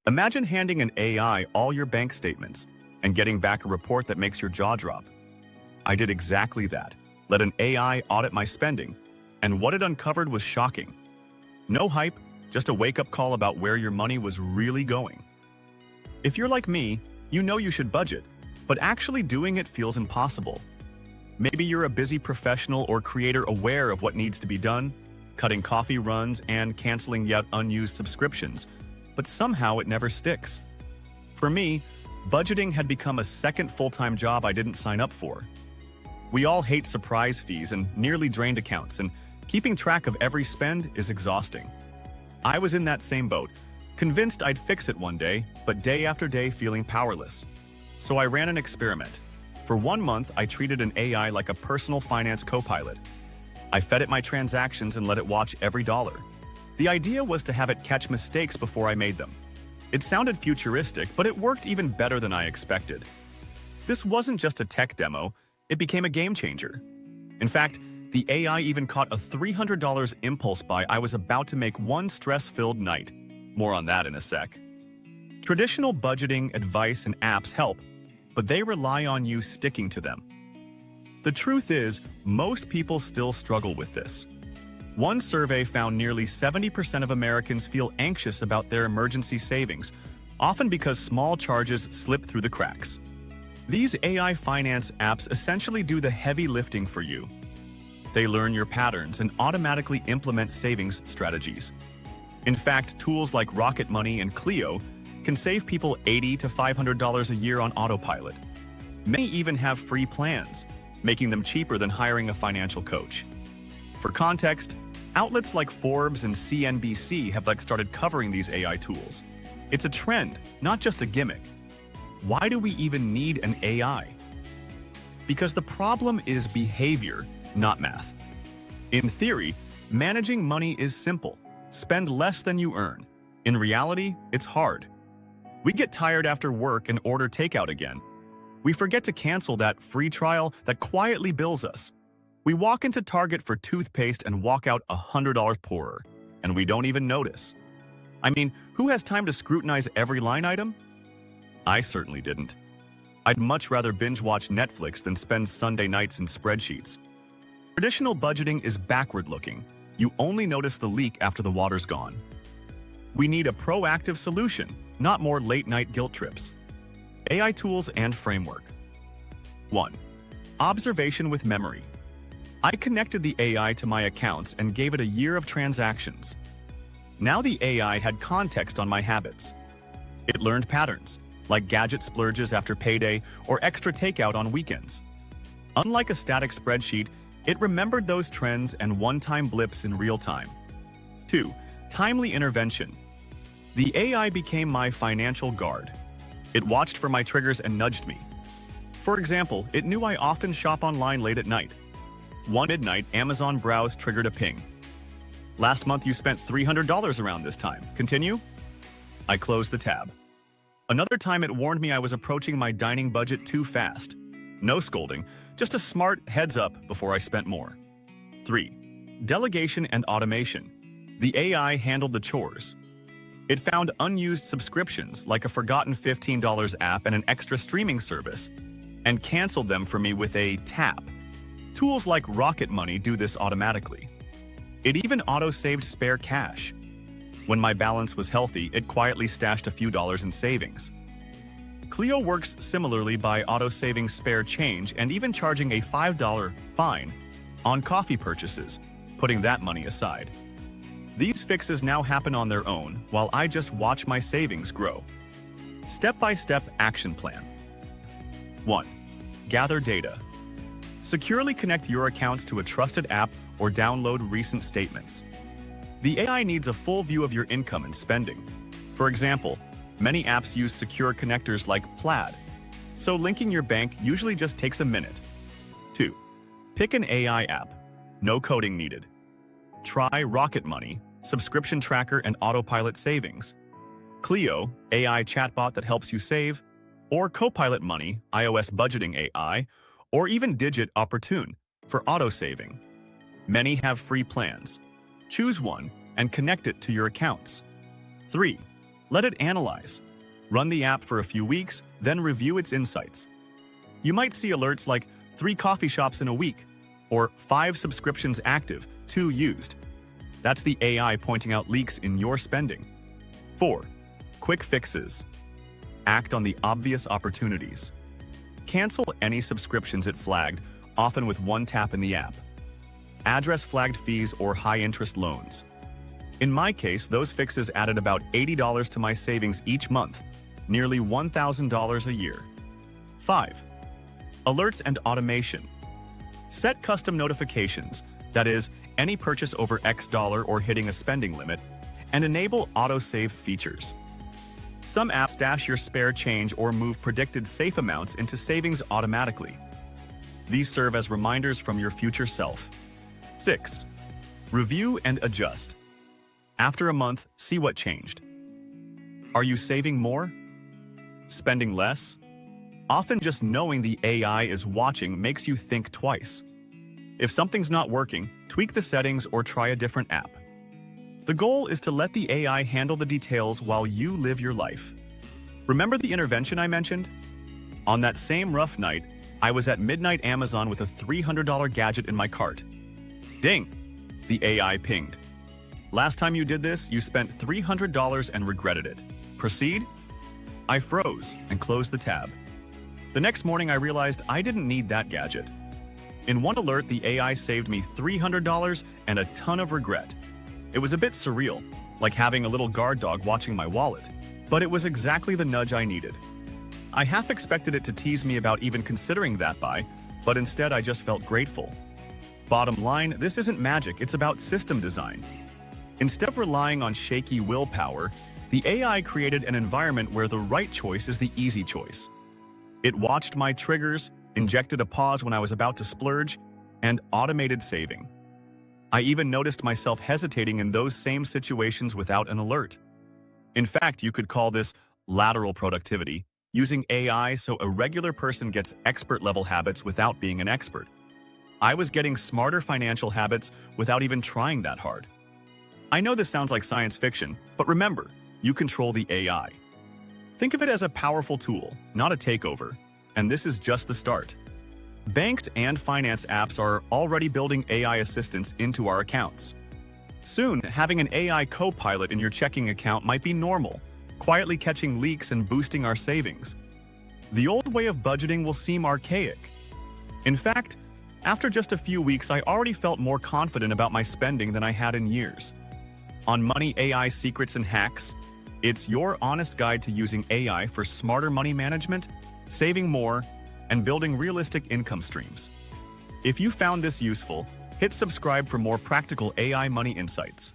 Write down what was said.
Imagine handing an AI all your bank statements and getting back a report that makes your jaw drop. I did exactly that. Let an AI audit my spending, and what it uncovered was shocking. No hype, just a wake-up call about where your money was really going. If you're like me, you know you should budget, but actually doing it feels impossible. Maybe you're a busy professional or creator aware of what needs to be done, cutting coffee runs and canceling yet unused subscriptions, but somehow it never sticks. For me, budgeting had become a second full-time job I didn't sign up for. We all hate surprise fees and nearly drained accounts, and keeping track of every spend is exhausting. I was in that same boat, convinced I'd fix it one day, but day after day feeling powerless. So I ran an experiment. For 1 month, I treated an AI like a personal finance co-pilot. I fed it my transactions and let it watch every dollar. The idea was to have it catch mistakes before I made them. It sounded futuristic, but it worked even better than I expected. This wasn't just a tech demo, it became a game changer. In fact, the AI even caught a $300 impulse buy I was about to make one stress-filled night. More on that in a sec. Traditional budgeting, advice, and apps help, but they rely on you sticking to them. The truth is, most people still struggle with this. One survey found nearly 70% of Americans feel anxious about their emergency savings, often because small charges slip through the cracks. These AI finance apps essentially do the heavy lifting for you. They learn your patterns and automatically implement savings strategies. In fact, tools like Rocket Money and Clio can save people $80 to $500 a year on autopilot. Many even have free plans, making them cheaper than hiring a financial coach. For context, outlets like Forbes and CNBC have started covering these AI tools. It's a trend, not just a gimmick. Why do we even need an AI? Because the problem is behavior, not math. In theory, managing money is simple. Spend less than you earn. In reality, it's hard. We get tired after work and order takeout again. We forget to cancel that free trial that quietly bills us. We walk into Target for toothpaste and walk out $100 poorer, and we don't even notice. I mean, who has time to scrutinize every line item? I certainly didn't. I'd much rather binge-watch Netflix than spend Sunday nights in spreadsheets. Traditional budgeting is backward-looking. You only notice the leak after the water's gone. We need a proactive solution, not more late-night guilt trips. AI tools and framework. 1. Observation with memory. I connected the AI to my accounts and gave it a year of transactions. Now the AI had context on my habits. It learned patterns, like gadget splurges after payday or extra takeout on weekends. Unlike a static spreadsheet, it remembered those trends and one-time blips in real time. 2. Timely intervention. The AI became my financial guard. It watched for my triggers and nudged me. For example, it knew I often shop online late at night. One midnight, Amazon Browse triggered a ping. Last month you spent $300 around this time. Continue? I closed the tab. Another time it warned me I was approaching my dining budget too fast. No scolding, just a smart heads up before I spent more. 3. Delegation and automation. The AI handled the chores. It found unused subscriptions like a forgotten $15 app and an extra streaming service, and canceled them for me with a tap. Tools like Rocket Money do this automatically. It even auto-saved spare cash. When my balance was healthy, it quietly stashed a few dollars in savings. Clio works similarly by auto-saving spare change and even charging a $5 fine on coffee purchases, putting that money aside. These fixes now happen on their own, while I just watch my savings grow. Step-by-step action plan. 1. Gather data. Securely connect your accounts to a trusted app or download recent statements. The AI needs a full view of your income and spending. For example, many apps use secure connectors like Plaid, so linking your bank usually just takes a minute. 2. Pick an AI app. No coding needed. Try Rocket Money, subscription tracker and autopilot savings. Clio, AI chatbot that helps you save, or Copilot Money, iOS budgeting AI, or even Digit Opportune for auto-saving. Many have free plans. Choose one and connect it to your accounts. 3. Let it analyze. Run the app for a few weeks, then review its insights. You might see alerts like 3 coffee shops in a week, or 5 subscriptions active, 2 used. That's the AI pointing out leaks in your spending. 4. Quick fixes. Act on the obvious opportunities. Cancel any subscriptions it flagged, often with one tap in the app. Address flagged fees or high-interest loans. In my case, those fixes added about $80 to my savings each month, nearly $1,000 a year. 5. Alerts and automation. Set custom notifications, that is, any purchase over X dollar or hitting a spending limit, and enable autosave features. Some apps stash your spare change or move predicted safe amounts into savings automatically. These serve as reminders from your future self. 6. Review and adjust. After a month, see what changed. Are you saving more? Spending less? Often just knowing the AI is watching makes you think twice. If something's not working, tweak the settings or try a different app. The goal is to let the AI handle the details while you live your life. Remember the intervention I mentioned? On that same rough night, I was at midnight Amazon with a $300 gadget in my cart. Ding! The AI pinged. Last time you did this, you spent $300 and regretted it. Proceed? I froze and closed the tab. The next morning, I realized I didn't need that gadget. In one alert, the AI saved me $300 and a ton of regret. It was a bit surreal, like having a little guard dog watching my wallet, but it was exactly the nudge I needed. I half expected it to tease me about even considering that buy, but instead I just felt grateful. Bottom line, this isn't magic, it's about system design. Instead of relying on shaky willpower, the AI created an environment where the right choice is the easy choice. It watched my triggers, injected a pause when I was about to splurge, and automated saving. I even noticed myself hesitating in those same situations without an alert. In fact, you could call this lateral productivity, using AI so a regular person gets expert-level habits without being an expert. I was getting smarter financial habits without even trying that hard. I know this sounds like science fiction, but remember, you control the AI. Think of it as a powerful tool, not a takeover, and this is just the start. Banks and finance apps are already building AI assistants into our accounts. Soon, having an AI co-pilot in your checking account might be normal, quietly catching leaks and boosting our savings. The old way of budgeting will seem archaic. In fact, after just a few weeks, I already felt more confident about my spending than I had in years. On Money AI Secrets and Hacks, it's your honest guide to using AI for smarter money management, saving more, and building realistic income streams. If you found this useful, hit subscribe for more practical AI money insights.